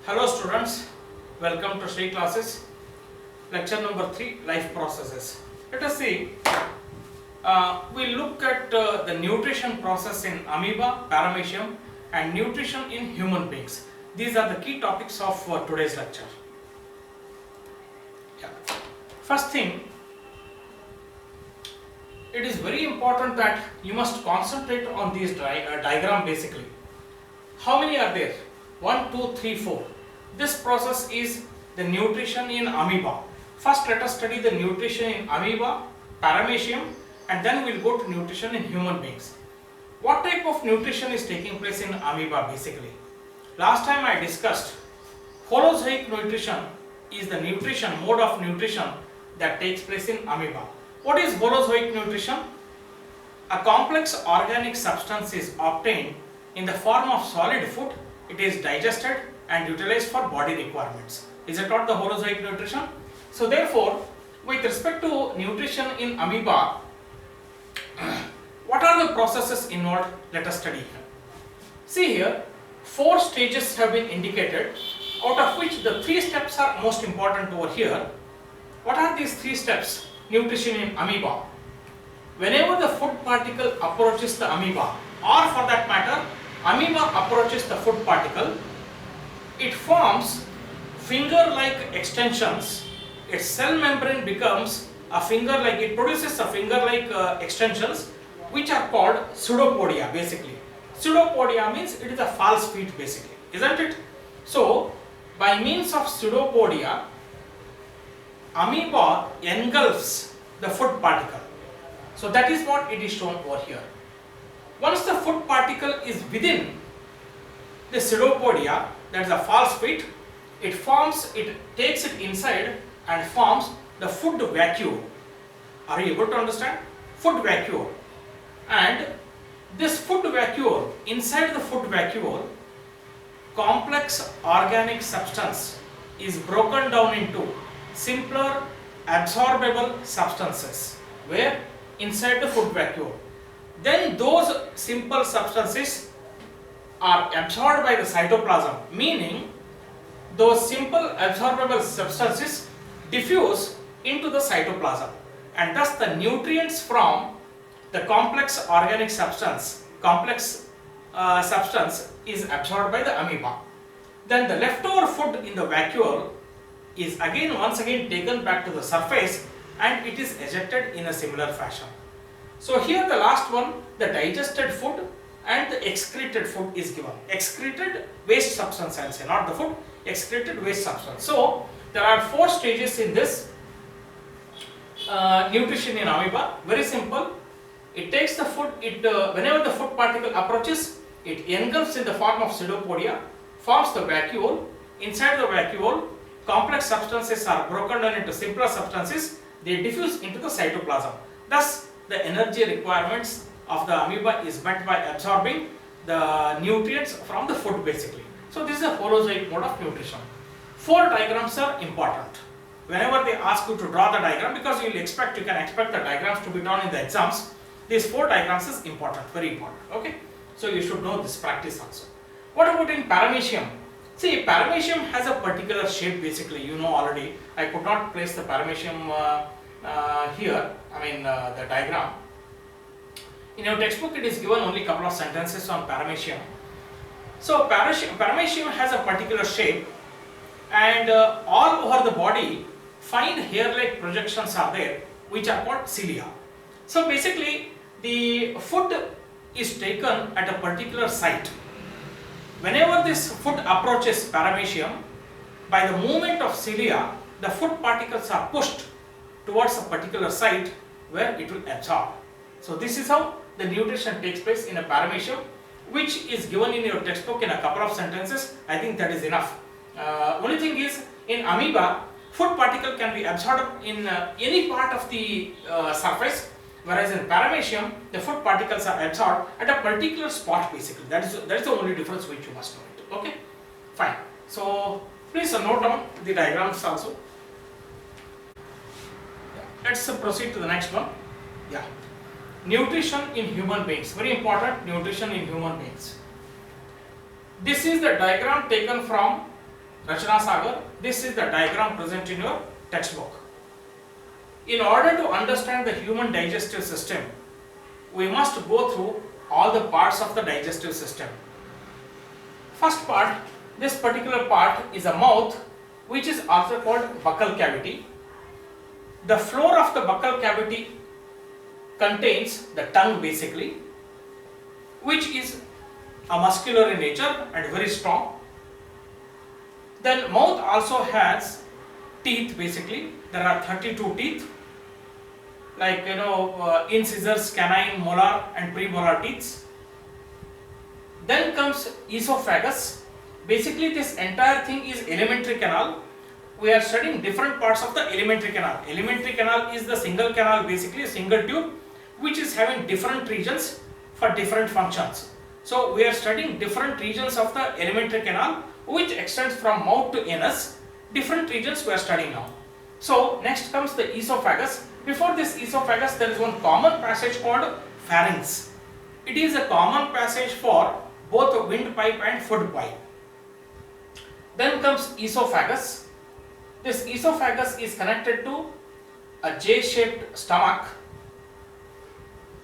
Hello students, welcome to Sri classes. Lecture number 3, life processes. Let us see, we look at the nutrition process in amoeba, paramecium and nutrition in human beings. These are the key topics of today's lecture. First thing, it is very important that you must concentrate on these diagram basically. How many are there? 1, 2, 3, 4. This process is the nutrition in amoeba. First let us study the nutrition in amoeba, paramecium and then we will go to nutrition in human beings. What type of nutrition is taking place in amoeba basically? Last time I discussed holozoic nutrition is the nutrition, mode of nutrition that takes place in amoeba. What is holozoic nutrition? A complex organic substance is obtained in the form of solid food. It is digested and utilized for body requirements. Is it not the holozoic nutrition? So therefore, with respect to nutrition in amoeba, what are the processes involved? Let us study here. See here, 4 stages have been indicated, out of which the 3 steps are most important over here. What are these 3 steps? Nutrition in amoeba. Whenever the food particle approaches the amoeba, or for that matter, amoeba approaches the food particle, it forms finger-like extensions. Its cell membrane becomes a finger-like, it produces a finger-like extensions which are called pseudopodia basically. Pseudopodia means it is a false feet basically, isn't it? So, by means of pseudopodia, amoeba engulfs the food particle. So that is what it is shown over here. Once the food particle is within the pseudopodia, that is a false feet, it takes it inside and forms the food vacuole. Are you able to understand? Food vacuole. And this food vacuole, inside the food vacuole, complex organic substance is broken down into simpler absorbable substances where inside the food vacuole. Then those simple substances are absorbed by the cytoplasm, meaning those simple absorbable substances diffuse into the cytoplasm and thus the nutrients from the complex organic substance, substance is absorbed by the amoeba. Then the leftover food in the vacuole is once again taken back to the surface and it is ejected in a similar fashion. So here the last one, the digested food and the excreted food is given. Excreted waste substance, I will say, not the food, excreted waste substance. So there are 4 stages in this nutrition in amoeba. Very simple. It takes the food, whenever the food particle approaches, it engulfs in the form of pseudopodia, forms the vacuole. Inside the vacuole, complex substances are broken down into simpler substances. They diffuse into the cytoplasm. Thus, the energy requirements of the amoeba is met by absorbing the nutrients from the food basically. So this is a holozoic mode of nutrition. 4 diagrams are important. Whenever they ask you to draw the diagram, because you can expect the diagrams to be drawn in the exams, these 4 diagrams is important, very important. Okay, so you should know this practice also. What about in paramecium? See, paramecium has a particular shape basically, you know already. I could not place the paramecium here, the diagram. In your textbook it is given only couple of sentences on paramecium. So paramecium has a particular shape and all over the body fine hair-like projections are there which are called cilia. So basically the food is taken at a particular site. Whenever this food approaches paramecium, by the movement of cilia, the food particles are pushed towards a particular site where it will absorb. So this is how the nutrition takes place in a paramecium, which is given in your textbook in a couple of sentences. I think that is enough. Only thing is, in amoeba, food particle can be absorbed in any part of the surface, whereas in paramecium, the food particles are absorbed at a particular spot basically. That is the only difference which you must know it. Okay, fine. So please note down the diagrams also. Let's proceed to the next one. Yeah, nutrition in human beings. Very important, nutrition in human beings. This is the diagram taken from Rachana Sagar. This is the diagram present in your textbook. In order to understand the human digestive system, we must go through all the parts of the digestive system. First part, this particular part is a mouth, which is also called buccal cavity. The floor of the buccal cavity contains the tongue basically, which is a muscular in nature and very strong. Then mouth also has teeth basically. There are 32 teeth, like incisors, canine, molar and premolar teeth. Then comes esophagus. Basically this entire thing is alimentary canal. We are studying different parts of the alimentary canal. Alimentary canal is the single canal, basically a single tube, which is having different regions for different functions. So we are studying different regions of the alimentary canal, which extends from mouth to anus. Different regions we are studying now. So next comes the esophagus. Before this esophagus, there is one common passage called pharynx. It is a common passage for both windpipe and food pipe. Then comes esophagus. This esophagus is connected to a J-shaped stomach.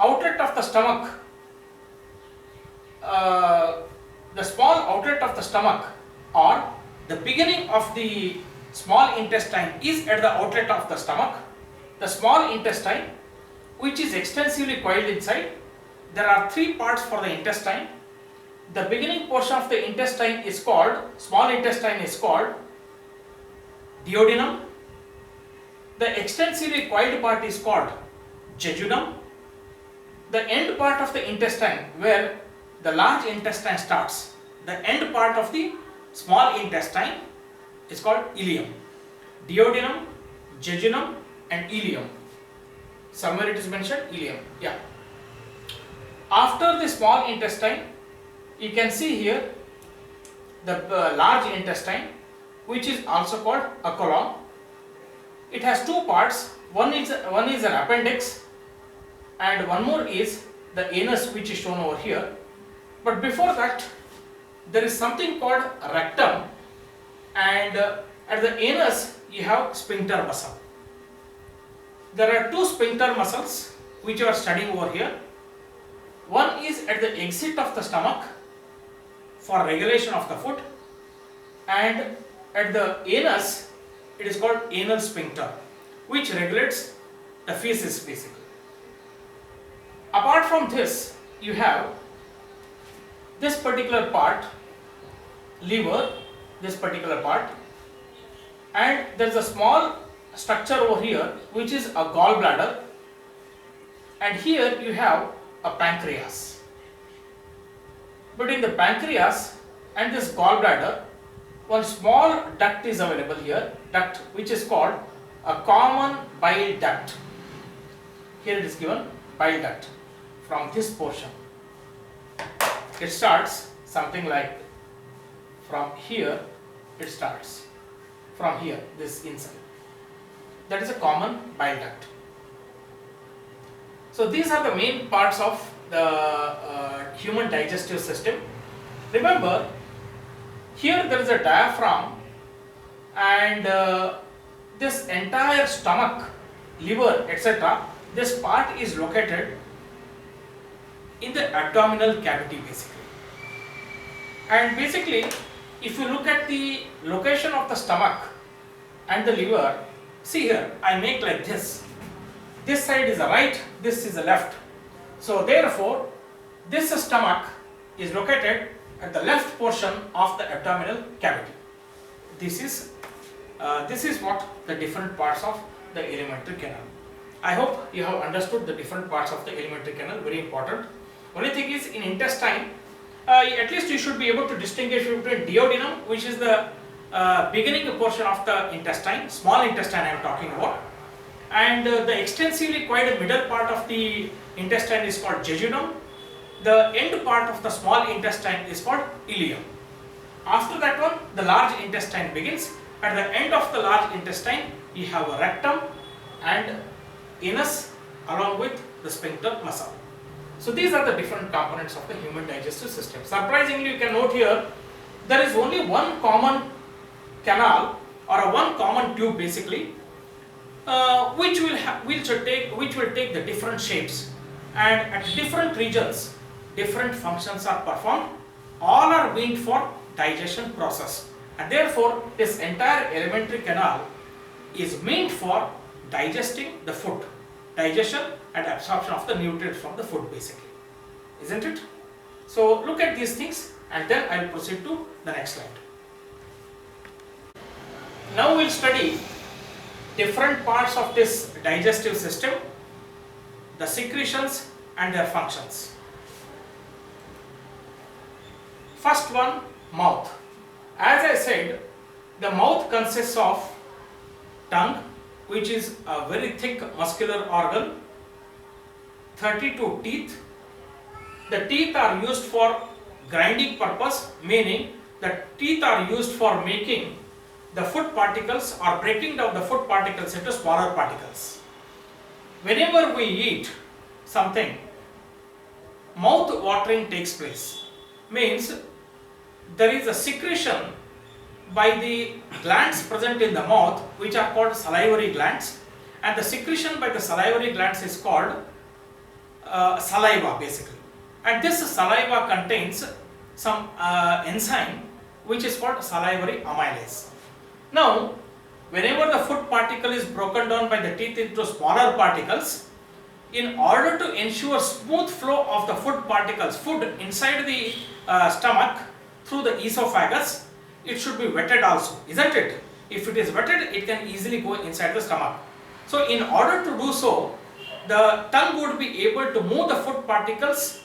Outlet of the stomach, the small outlet of the stomach, or the beginning of the small intestine is at the outlet of the stomach. The small intestine, which is extensively coiled inside. There are three parts for the intestine. The beginning portion of the intestine is called, small intestine is called duodenum. The extensively coiled part is called jejunum. The end part of the intestine, where the large intestine starts, the end part of the small intestine is called ileum. Duodenum, jejunum and ileum. Somewhere it is mentioned ileum. Yeah. After the small intestine, you can see here the large intestine, which is also called a colon. It has two parts. One is an appendix, and one more is the anus, which is shown over here. But before that, there is something called rectum, and at the anus you have sphincter muscle. There are two sphincter muscles which you are studying over here. One is at the exit of the stomach for regulation of the food, and at the anus it is called anal sphincter, which regulates the feces basically. Apart from this, you have this particular part, liver, this particular part, and there is a small structure over here which is a gallbladder, and here you have a pancreas. Between the pancreas and this gallbladder, one small duct is available here, duct which is called a common bile duct. Here it is given bile duct. From this portion, it starts something like from here, it starts from here, this inside. That is a common bile duct. So these are the main parts of the human digestive system. Remember, here there is a diaphragm, and this entire stomach, liver, etc., this part is located in the abdominal cavity basically. And basically, if you look at the location of the stomach and the liver, see here, I make like this. This side is the right, this is the left. So therefore, this stomach is located at the left portion of the abdominal cavity. This is what the different parts of the alimentary canal. I hope you have understood the different parts of the alimentary canal, very important. Only thing is, in intestine, at least you should be able to distinguish between duodenum, which is the beginning portion of the intestine, small intestine I am talking about, and the extensively coiled middle part of the intestine is called jejunum. The end part of the small intestine is called ileum. After that one, the large intestine begins. At the end of the large intestine, you have a rectum and anus along with the sphincter muscle. So these are the different components of the human digestive system. Surprisingly, you can note here, there is only one common canal or a one common tube basically, which will take the different shapes, and at different regions different functions are performed. All are meant for digestion process, and therefore this entire alimentary canal is meant for digesting the food, digestion and absorption of the nutrients from the food basically, isn't it? So look at these things and then I will proceed to the next slide. Now we will study different parts of this digestive system, the secretions and their functions. First one, mouth. As I said, the mouth consists of tongue, which is a very thick muscular organ, 32 teeth. The teeth are used for grinding purpose, meaning the teeth are used for making the food particles or breaking down the food particles into smaller particles. Whenever we eat something, mouth watering takes place. Means there is a secretion by the glands present in the mouth, which are called salivary glands, and the secretion by the salivary glands is called saliva basically. And this saliva contains some enzyme which is called salivary amylase. Now, whenever the food particle is broken down by the teeth into smaller particles, in order to ensure smooth flow of the food particles, food inside the stomach through the esophagus, it should be wetted also, isn't it? If it is wetted, it can easily go inside the stomach. So in order to do so, the tongue would be able to move the food particles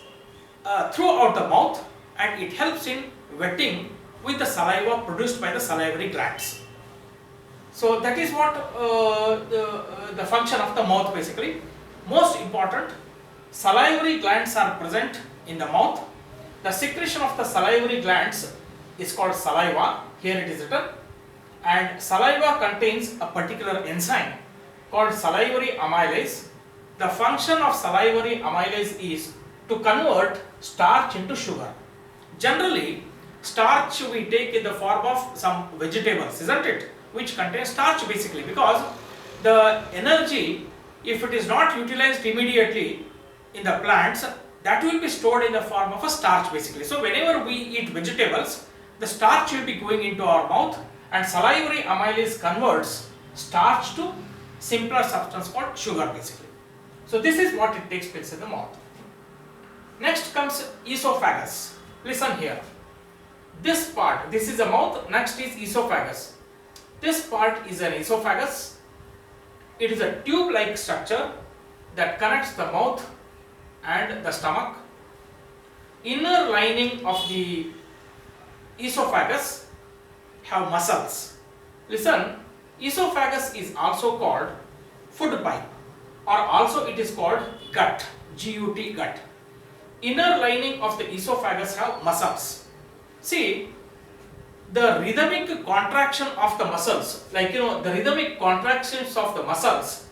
throughout the mouth, and it helps in wetting with the saliva produced by the salivary glands. So that is what the function of the mouth basically. Most important, salivary glands are present in the mouth. The secretion of the salivary glands is called saliva, here it is written, and saliva contains a particular enzyme called salivary amylase. The function of salivary amylase is to convert starch into sugar. Generally, starch we take in the form of some vegetables, isn't it, which contains starch basically, because the energy, if it is not utilized immediately in the plants, that will be stored in the form of a starch basically. So whenever we eat vegetables, the starch will be going into our mouth, and salivary amylase converts starch to simpler substance called sugar basically. So this is what it takes place in the mouth. Next comes esophagus. Listen here. This part, this is the mouth, next is esophagus. This part is an esophagus. It is a tube-like structure that connects the mouth and the stomach. Inner lining of the esophagus have muscles. Listen, esophagus is also called food pipe, or also it is called gut, G-U-T, gut. Inner lining of the esophagus have muscles. See, the rhythmic contraction of the muscles, like the rhythmic contractions of the muscles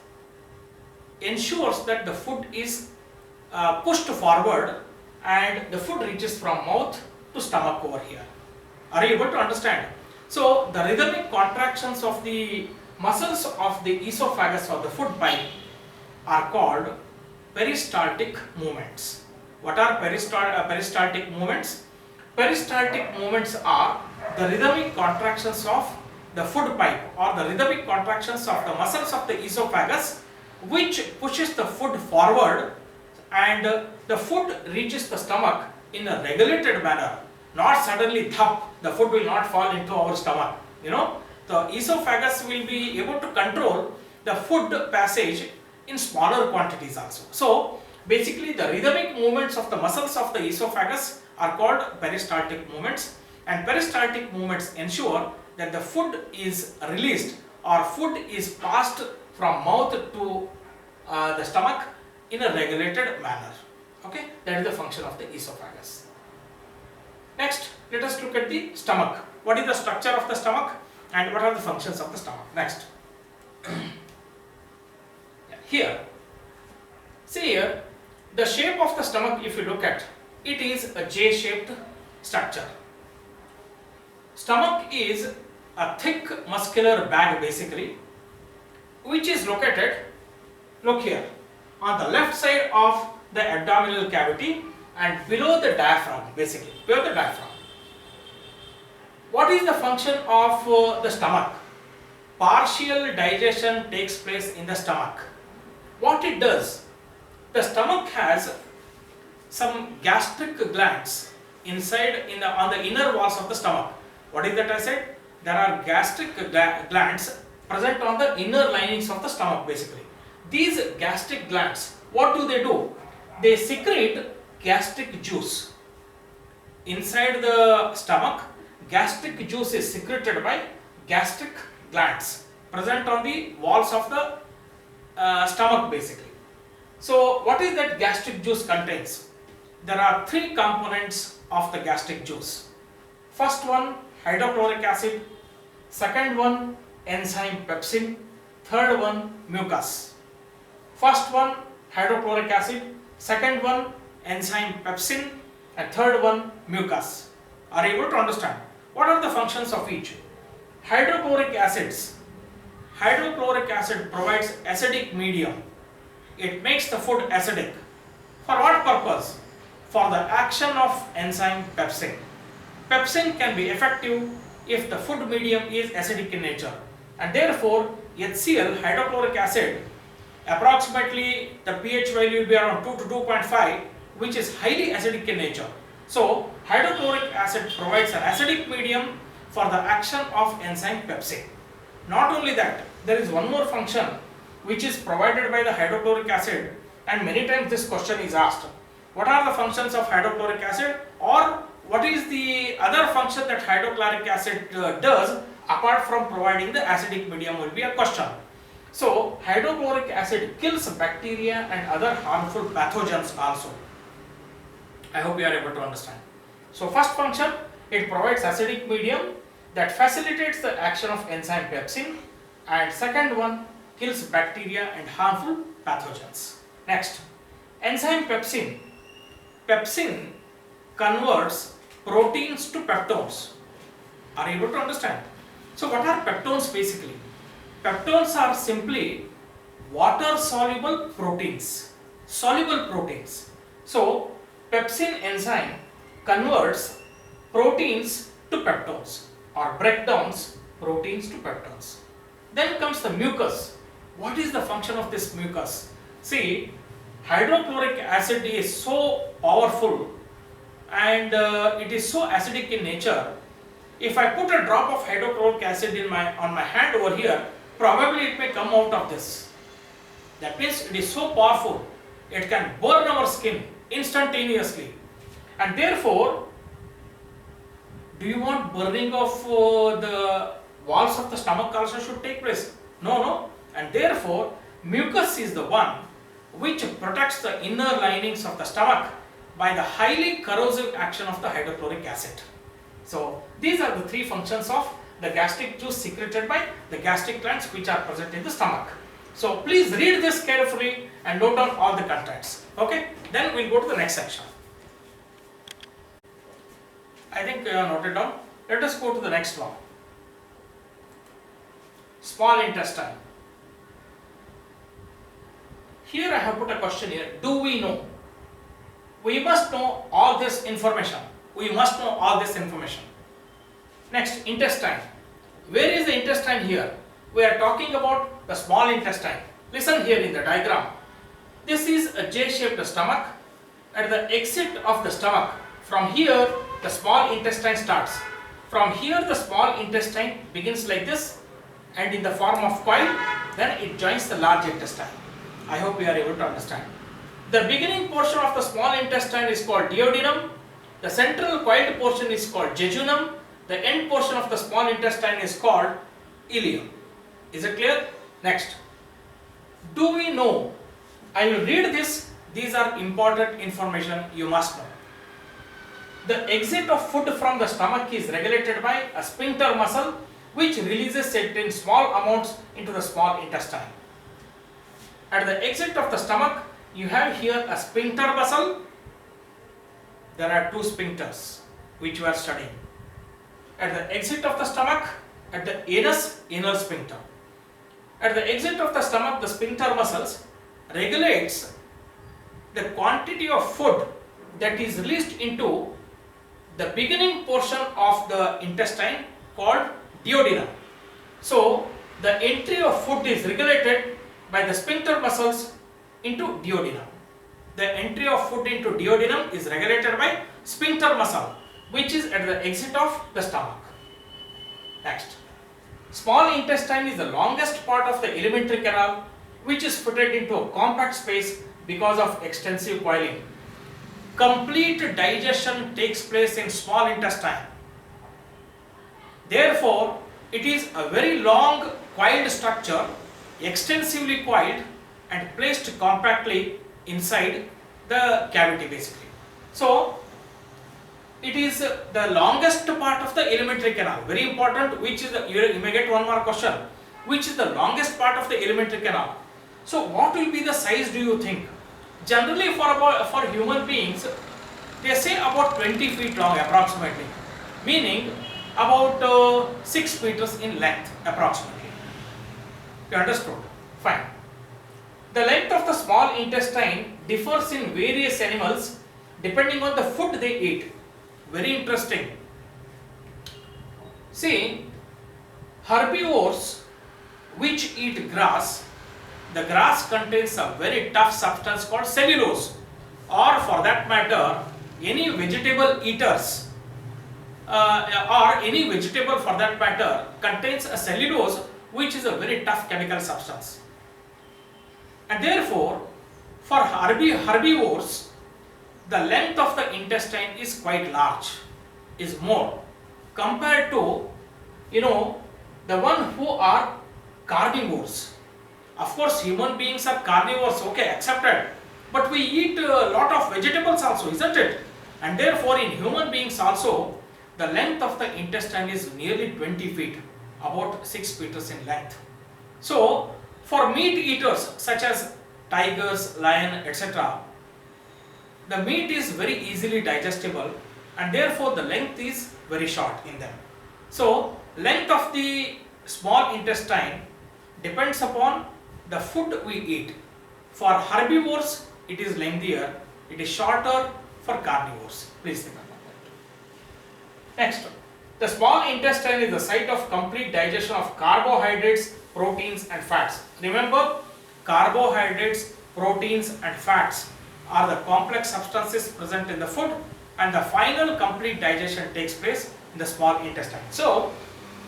ensures that the food is pushed forward and the food reaches from mouth to stomach over here. Are you able to understand? So the rhythmic contractions of the muscles of the esophagus or the food pipe are called peristaltic movements. What are peristaltic movements? Peristaltic movements are the rhythmic contractions of the food pipe or the rhythmic contractions of the muscles of the esophagus, which pushes the food forward and the food reaches the stomach in a regulated manner, not suddenly thump, the food will not fall into our stomach. The esophagus will be able to control the food passage in smaller quantities also. So basically the rhythmic movements of the muscles of the esophagus are called peristaltic movements, and peristaltic movements ensure that the food is released or food is passed from mouth to the stomach in a regulated manner. Okay, that is the function of the esophagus. Next, let us look at the stomach. What is the structure of the stomach and what are the functions of the stomach? Next. Here, see here, the shape of the stomach, if you look at, it is a J-shaped structure. Stomach is a thick muscular bag basically, which is located, look here, on the left side of the abdominal cavity and below the diaphragm, basically below the diaphragm. What is the function of the stomach? Partial digestion takes place in the stomach. What it does, the stomach has some gastric glands inside on the inner walls of the stomach. What is that I said? There are gastric glands present on the inner linings of the stomach basically. These gastric glands, what do? They secrete gastric juice. Inside the stomach, gastric juice is secreted by gastric glands present on the walls of the stomach basically. So what is that gastric juice contains? There are three components of the gastric juice. First one, hydrochloric acid. Second one, enzyme pepsin. Third one, mucus. First one, hydrochloric acid. Second one, enzyme pepsin. And third one, mucus. Are you able to understand? What are the functions of each? Hydrochloric acids. Hydrochloric acid provides acidic medium. It makes the food acidic. For what purpose? For the action of enzyme pepsin. Pepsin can be effective if the food medium is acidic in nature, and therefore HCl, hydrochloric acid, approximately the pH value will be around 2 to 2.5, which is highly acidic in nature. So hydrochloric acid provides an acidic medium for the action of enzyme pepsin. Not only that, there is one more function which is provided by the hydrochloric acid, and many times this question is asked. What are the functions of hydrochloric acid, or what is the other function that hydrochloric acid does apart from providing the acidic medium will be a question. So hydrochloric acid kills bacteria and other harmful pathogens also. I hope you are able to understand. So first function, it provides acidic medium that facilitates the action of enzyme pepsin, and second one, kills bacteria and harmful pathogens. Next, enzyme pepsin. Pepsin converts proteins to peptones. Are you able to understand? So what are peptones basically? Peptones are simply water soluble proteins. Soluble proteins. So pepsin enzyme converts proteins to peptones or breakdowns proteins to peptones. Then comes the mucus. What is the function of this mucus? See, hydrochloric acid is so powerful and it is so acidic in nature. If I put a drop of hydrochloric acid on my hand over here, probably it may come out of this. That means it is so powerful, it can burn our skin instantaneously, and therefore, do you want burning of the walls of the stomach also should take place? No. And therefore, mucus is the one which protects the inner linings of the stomach by the highly corrosive action of the hydrochloric acid. So these are the three functions of the gastric juice secreted by the gastric glands which are present in the stomach. So please read this carefully and note down all the contents. Okay, then we'll go to the next section. I think you have noted down. Let us go to the next one. Small intestine. Here I have put a question here. Do we know? We must know all this information. Next, intestine. Where is the intestine here? We are talking about the small intestine. Listen here in the diagram. This is a J-shaped stomach. At the exit of the stomach, from here the small intestine starts. From here the small intestine begins like this and in the form of coil, then it joins the large intestine. I hope you are able to understand. The beginning portion of the small intestine is called duodenum. The central coiled portion is called jejunum. The end portion of the small intestine is called ileum. Is it clear? Next. Do we know? I will read this. These are important information you must know. The exit of food from the stomach is regulated by a sphincter muscle which releases it in small amounts into the small intestine. At the exit of the stomach, you have here a sphincter muscle. There are two sphincters which you are studying. At the exit of the stomach, at the anus anal sphincter. At the exit of the stomach, the sphincter muscles regulates the quantity of food that is released into the beginning portion of the intestine called duodenum. So the entry of food is regulated by the sphincter muscles into duodenum. The entry of food into duodenum is regulated by sphincter muscle, which is at the exit of the stomach. Next, small intestine is the longest part of the alimentary canal, which is fitted into a compact space because of extensive coiling. Complete digestion takes place in small intestine. Therefore, it is a very long coiled structure, extensively coiled and placed compactly inside the cavity basically. So, it is the longest part of the alimentary canal. Very important, which is you may get one more question. Which is the longest part of the alimentary canal? So, what will be the size do you think? Generally for human beings, they say about 20 feet long approximately, meaning about 6 meters in length approximately. You understood? Fine. The length of the small intestine differs in various animals depending on the food they eat. Very interesting. See, herbivores which eat grass, the grass contains a very tough substance called cellulose, or for that matter any vegetable eaters or any vegetable for that matter contains a cellulose, which is a very tough chemical substance. And therefore for herbivores the length of the intestine is quite large, is more compared to the one who are carnivores. Of course human beings are carnivores, okay, accepted, but we eat a lot of vegetables also, isn't it? And therefore in human beings also the length of the intestine is nearly 20 feet, about 6 meters in length. So for meat eaters such as tigers, lion, etc., the meat is very easily digestible and therefore the length is very short in them. So length of the small intestine depends upon the food we eat. For herbivores it is lengthier, it is shorter for carnivores. Please remember that. Next, the small intestine is the site of complete digestion of carbohydrates, proteins and fats. Remember, carbohydrates, proteins and fats are the complex substances present in the food, and the final complete digestion takes place in the small intestine. So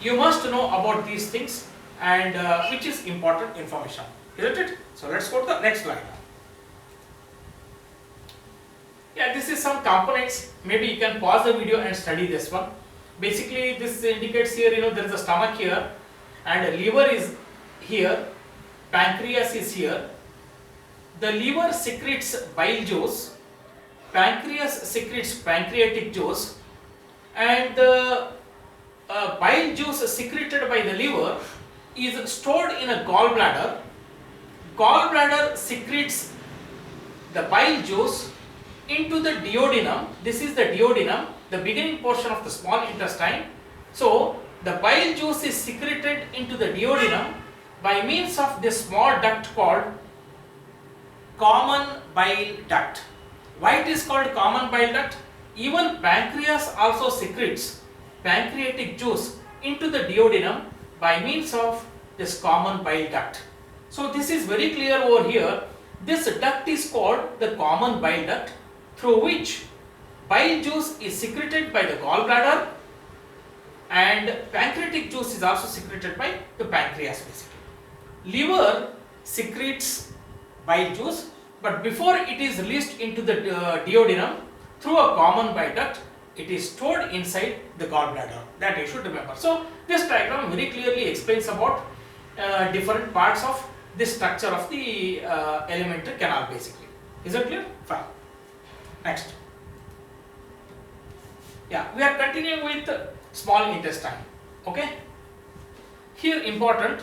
you must know about these things, and which is important information, isn't it? So let's go to the next slide. Yeah, this is some components. Maybe you can pause the video and study this one. Basically this indicates here, there is a stomach here and liver is here, pancreas is here. The liver secretes bile juice, pancreas secretes pancreatic juice, and the bile juice secreted by the liver is stored in a gallbladder. Gallbladder secretes the bile juice into the duodenum. This is the duodenum, the beginning portion of the small intestine. So the bile juice is secreted into the duodenum by means of this small duct called common bile duct. Why it is called common bile duct? Even pancreas also secretes pancreatic juice into the duodenum by means of this common bile duct. So this is very clear over here. This duct is called the common bile duct, through which bile juice is secreted by the gallbladder and pancreatic juice is also secreted by the pancreas basically. Liver secretes bile juice, but before it is released into the duodenum through a common bile duct, it is stored inside the gallbladder. That you should remember. So this diagram very clearly explains about different parts of this structure of the alimentary canal basically. Is it clear? Fine. Next. Yeah, we are continuing with small intestine. Okay. Here important.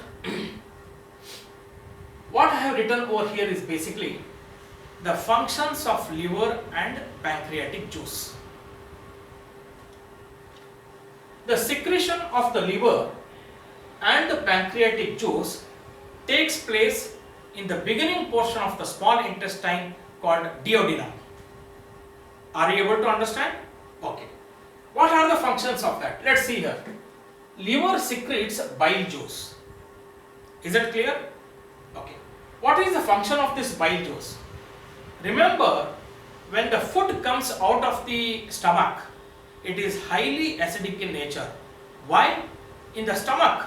What I have written over here is basically the functions of liver and pancreatic juice. The secretion of the liver and the pancreatic juice takes place in the beginning portion of the small intestine called duodenum. Are you able to understand? Okay. What are the functions of that? Let's see here. Liver secretes bile juice. Is it clear? Okay. What is the function of this bile juice? Remember, when the food comes out of the stomach, it is highly acidic in nature. Why? In the stomach,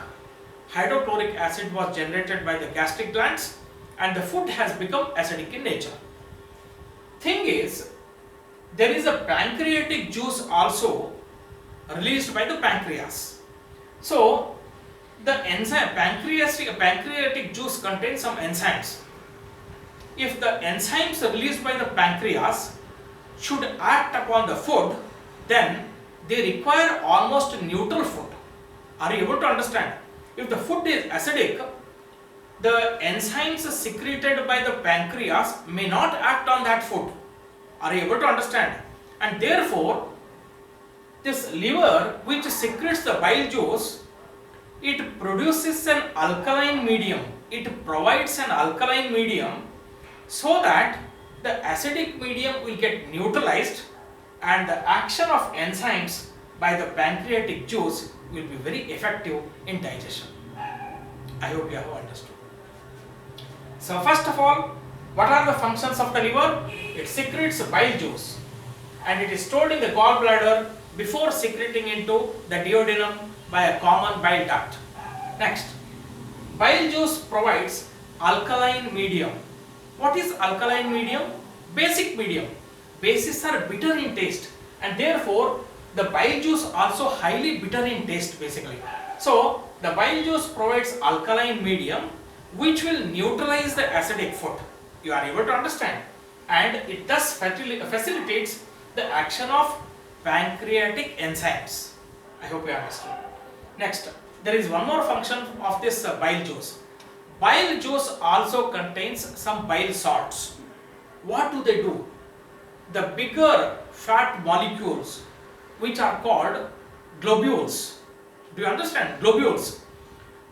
hydrochloric acid was generated by the gastric glands and the food has become acidic in nature. Thing is, there is a pancreatic juice also released by the pancreas. So, the enzyme pancreatic juice contains some enzymes. If the enzymes released by the pancreas should act upon the food, then they require almost neutral food. Are you able to understand? If the food is acidic, the enzymes secreted by the pancreas may not act on that food. Are you able to understand? And therefore, this liver which secretes the bile juice, it produces an alkaline medium. It provides an alkaline medium so that the acidic medium will get neutralized and the action of enzymes by the pancreatic juice will be very effective in digestion. I hope you have understood. So first of all, what are the functions of the liver? It secretes bile juice and it is stored in the gallbladder before secreting into the duodenum by a common bile duct. Next, bile juice provides alkaline medium. What is alkaline medium? Basic medium. Bases are bitter in taste and therefore the bile juice also highly bitter in taste basically. So the bile juice provides alkaline medium which will neutralize the acidic food. You are able to understand, and it thus facilitates the action of pancreatic enzymes. I hope you understand. Next, there is one more function of this bile juice. Bile juice also contains some bile salts. What do they do? The bigger fat molecules which are called globules. Do you understand? Globules.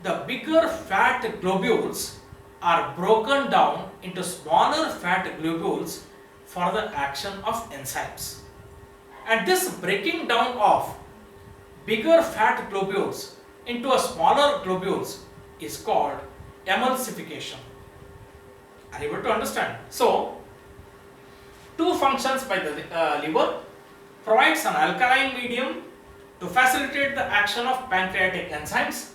The bigger fat globules are broken down into smaller fat globules for the action of enzymes. And this breaking down of bigger fat globules into a smaller globules is called emulsification. Are you able to understand? So, two functions by the liver: provides an alkaline medium to facilitate the action of pancreatic enzymes,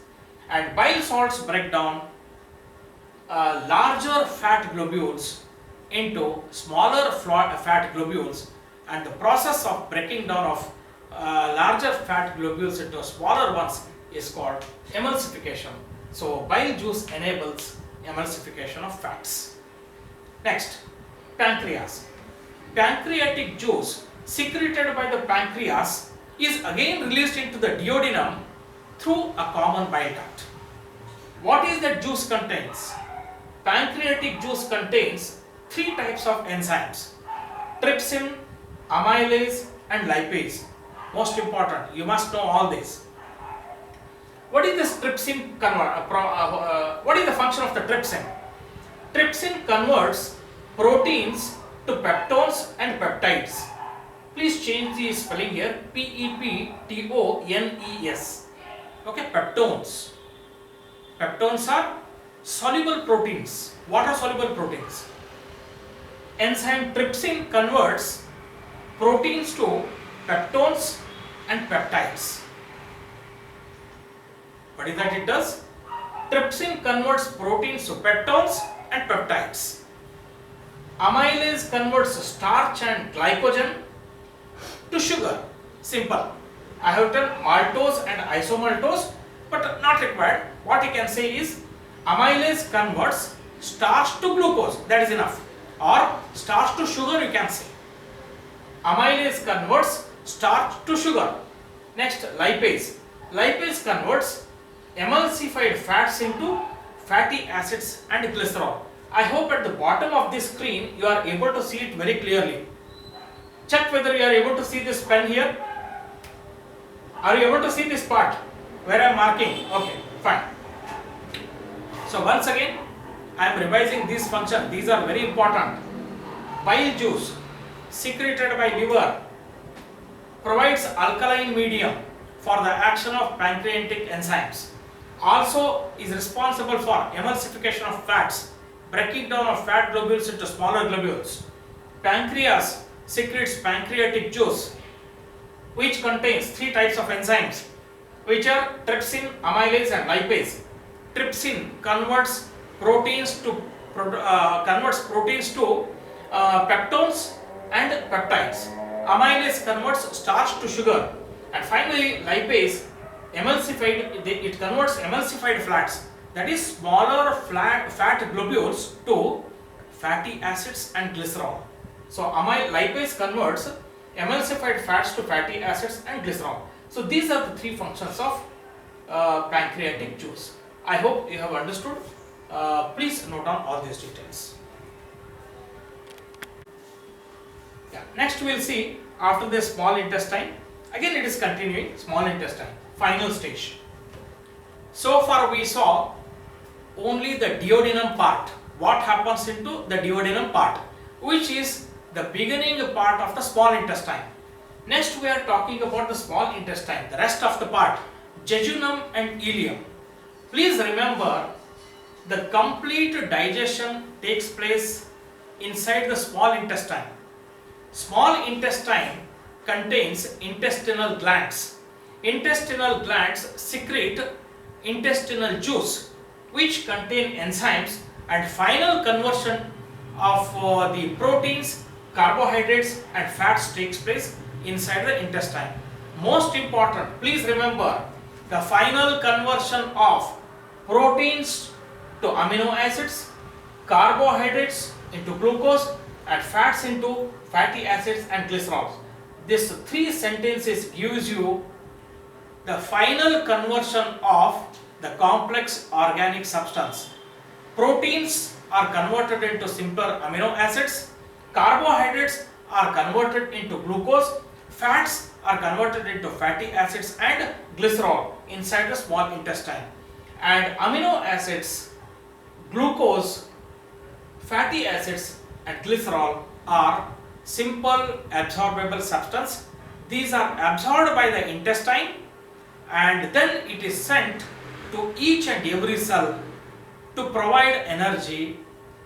and bile salts break down larger fat globules into smaller fat globules, and the process of breaking down of larger fat globules into smaller ones is called emulsification. So bile juice enables emulsification of fats. Next, pancreas. Pancreatic juice secreted by the pancreas is again released into the duodenum through a common bile duct. What is that juice contains? Pancreatic juice contains three types of enzymes: trypsin, amylase and lipase. Most important, you must know all this. What is this trypsin what is the function of the trypsin? Trypsin converts proteins to peptones and peptides. Please change the spelling here, Peptones. Okay, peptones. Peptones are soluble proteins, water soluble proteins. Enzyme trypsin converts proteins to peptones and peptides. What is that it does? Trypsin converts proteins to peptones and peptides. Amylase converts starch and glycogen to sugar. Simple. I have done maltose and isomaltose, but not required. What you can say is amylase converts starch to glucose. That is enough. Or starch to sugar you can say. Amylase converts starch to sugar. Next, lipase. Lipase converts emulsified fats into fatty acids and glycerol. I hope at the bottom of this screen you are able to see it very clearly. Check whether you are able to see this pen here. Are you able to see this part where I am marking? Okay, fine. So once again, I am revising these functions. These are very important. Bile juice secreted by liver provides alkaline medium for the action of pancreatic enzymes. Also is responsible for emulsification of fats, breaking down of fat globules into smaller globules. Pancreas secretes pancreatic juice, which contains three types of enzymes, which are trypsin, amylase and lipase. Trypsin converts proteins to peptones and peptides. Amylase converts starch to sugar, and finally lipase it converts emulsified fats, that is smaller fat globules, to fatty acids and glycerol. So lipase converts emulsified fats to fatty acids and glycerol. So these are the three functions of pancreatic juice. I hope you have understood. Please note down all these details. Yeah. Next we will see after the small intestine. Again it is continuing, small intestine, final stage. So far we saw only the duodenum part. What happens into the duodenum part, which is the beginning part of the small intestine. Next we are talking about the small intestine, the rest of the part, jejunum and ileum. Please remember, the complete digestion takes place inside the small intestine. Small intestine contains intestinal glands. Intestinal glands secrete intestinal juice, which contain enzymes, and final conversion of the proteins, carbohydrates and fats takes place inside the intestine. Most important, please remember, the final conversion of proteins to amino acids, carbohydrates into glucose and fats into fatty acids and glycerols. This three sentences gives you the final conversion of the complex organic substance. Proteins are converted into simpler amino acids, carbohydrates are converted into glucose, fats are converted into fatty acids and glycerol inside the small intestine. And amino acids, glucose, fatty acids and glycerol are simple absorbable substance. These are absorbed by the intestine and then it is sent to each and every cell to provide energy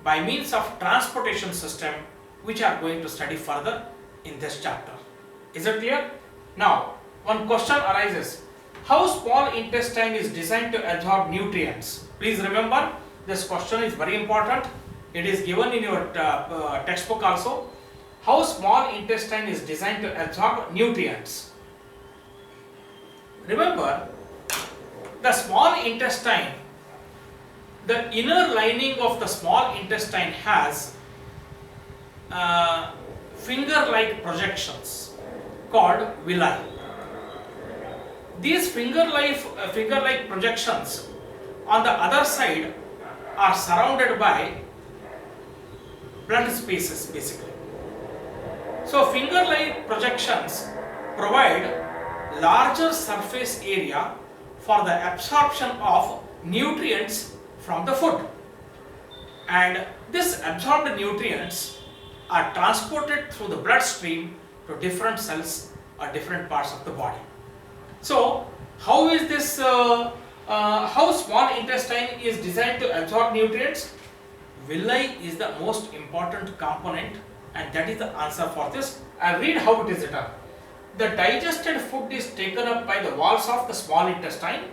by means of transportation system, which are going to study further in this chapter. Is it clear? Now, one question arises. How small intestine is designed to absorb nutrients? Please remember, this question is very important. It is given in your textbook also. How small intestine is designed to absorb nutrients? Remember, the small intestine, the inner lining of the small intestine has finger-like projections called villi. These finger-like projections on the other side are surrounded by blood spaces basically. So finger-like projections provide larger surface area for the absorption of nutrients from the food, and this absorbed nutrients are transported through the bloodstream to different cells or different parts of the body. So how is this how small intestine is designed to absorb nutrients? Villi is the most important component, and that is the answer for this. I'll read how it is written. The digested food is taken up by the walls of the small intestine.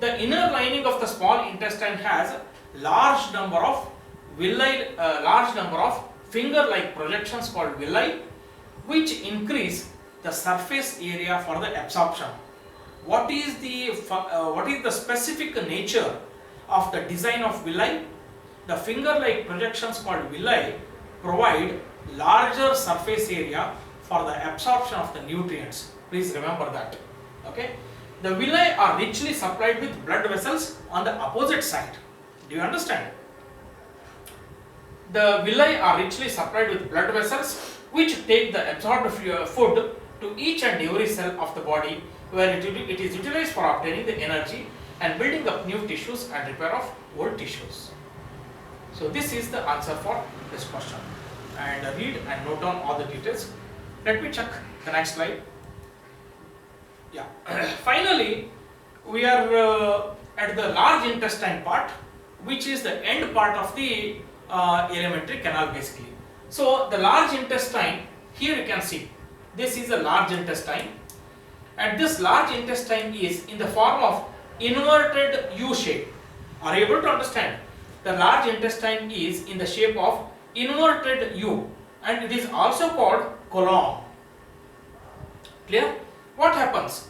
The inner lining of the small intestine has large number of finger-like projections called villi, which increase the surface area for the absorption. What is the specific nature of the design of villi? The finger-like projections called villi provide larger surface area for the absorption of the nutrients. Please remember that. Okay. The villi are richly supplied with blood vessels on the opposite side. Do you understand? The villi are richly supplied with blood vessels which take the absorbed food to each and every cell of the body, where it is utilized for obtaining the energy. and building up new tissues and repair of old tissues. So this is the answer for this question. And read and note down all the details. Let me check the next slide. Yeah. Finally, we are at the large intestine part, which is the end part of the alimentary canal basically. So the large intestine, here you can see, this is a large intestine, and this large intestine is in the form of inverted U shape. Are you able to understand? The large intestine is in the shape of inverted U, and it is also called colon. Clear? What happens?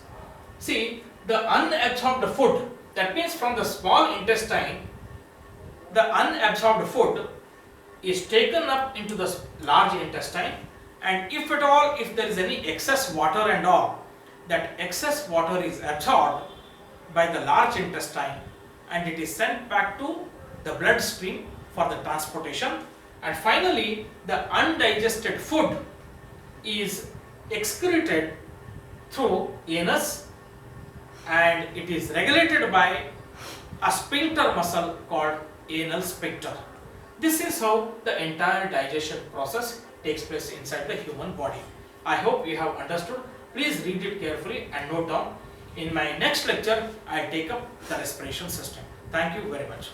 See, the unabsorbed food, that means from the small intestine, the unabsorbed food is taken up into the large intestine, and if at all, if there is any excess water and all, that excess water is absorbed by the large intestine and it is sent back to the bloodstream for the transportation, and finally the undigested food is excreted through anus, and it is regulated by a sphincter muscle called anal sphincter. This is how the entire digestion process takes place inside the human body. I hope you have understood. Please read it carefully and note down. In my next lecture, I will take up the respiration system. Thank you very much.